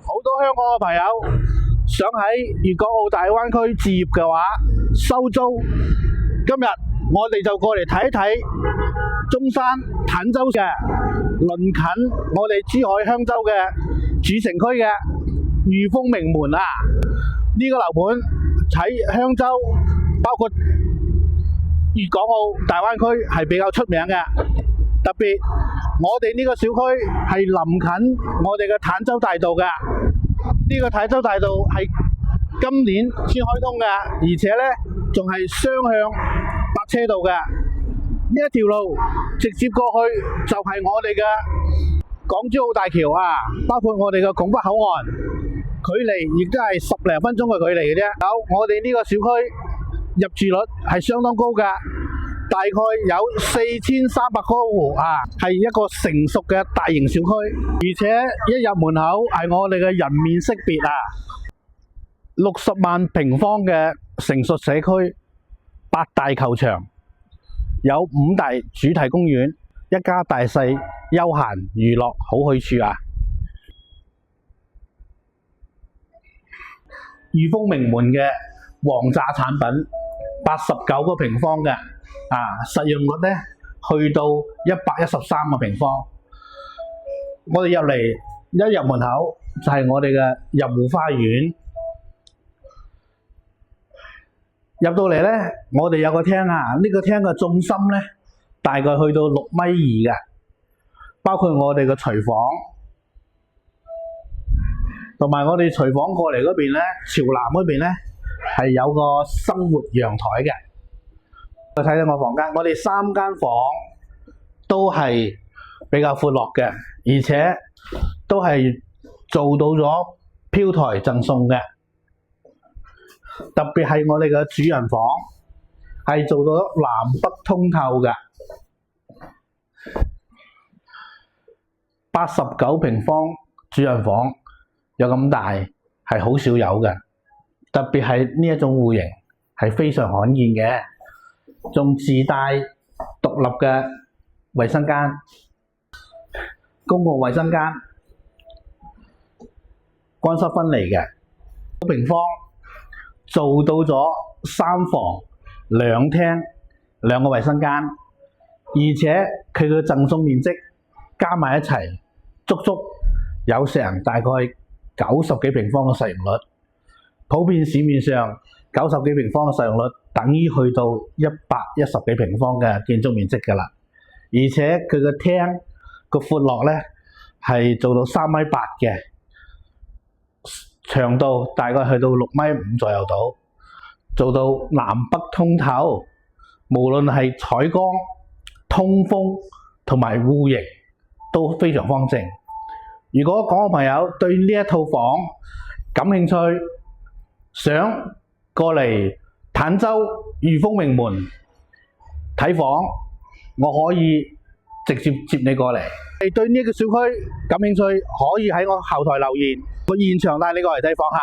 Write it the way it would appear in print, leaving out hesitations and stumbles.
好多香港嘅朋友想喺粵港澳大灣區置業嘅話，收租。今日我哋就過嚟睇一睇中山坦洲嘅鄰近我哋珠海香洲嘅主城區嘅裕豐名門啊！呢個樓盤喺香洲，包括粵港澳大灣區係比較出名嘅。特別我哋呢個小區係臨近我哋嘅坦洲大道嘅，呢個坦洲大道係今年先開通嘅，而且呢仲係雙向泊車道嘅。呢一條路直接過去就係我哋嘅港珠澳大橋啊，包括我哋嘅拱北口岸，距離亦都係10零分鐘嘅距離嘅啫。我哋呢個小區入住率係相當高㗎。大概有4300個戶啊，係一個成熟嘅大型小區，而且一入門口係我哋嘅人面識別啊！60萬平方嘅成熟社區，8大球場，有5大主題公園，一家大細休閒娛樂好去處啊！裕豐名門嘅王炸產品，89個平方嘅。實用率呢去到113個平方。我哋入嚟一入門口就係我哋嘅入戶花園。入到嚟呢，我哋有個廳啊，呢個廳嘅縱深呢大概去到6.2米嘅，包括我哋嘅廚房，同埋我哋廚房過嚟嗰邊呢，朝南嗰邊呢係有個生活陽台嘅。睇睇我房間，我哋3間房都係比較闊落嘅，而且都係做到咗飄台贈送嘅。特別係我哋嘅主人房係做到南北通透嘅，89平方主人房有咁大係好少有嘅，特別係呢一種戶型係非常罕見嘅。仲自帶獨立嘅衛生間、公共衛生間，乾濕分離嘅，9平方做到咗3房2廳2個衛生間，而且佢嘅贈送面積加埋一齊，足足有成大概90幾平方嘅實用率。普遍市面上90幾平方嘅實用率，等於去到110幾平方嘅建築面積㗎啦，而且佢個廳個闊落呢係做到3.8米嘅，長度大概去到6.5米左右度，做到南北通透，無論係採光、通風同埋戶型都非常方正。如果港澳朋友對呢一套房感興趣，想過嚟坦洲裕豐名門睇房，我可以直接接你過嚟。你對呢個小區感興趣，可以喺我後台留言，我現場帶你過嚟睇房嚇。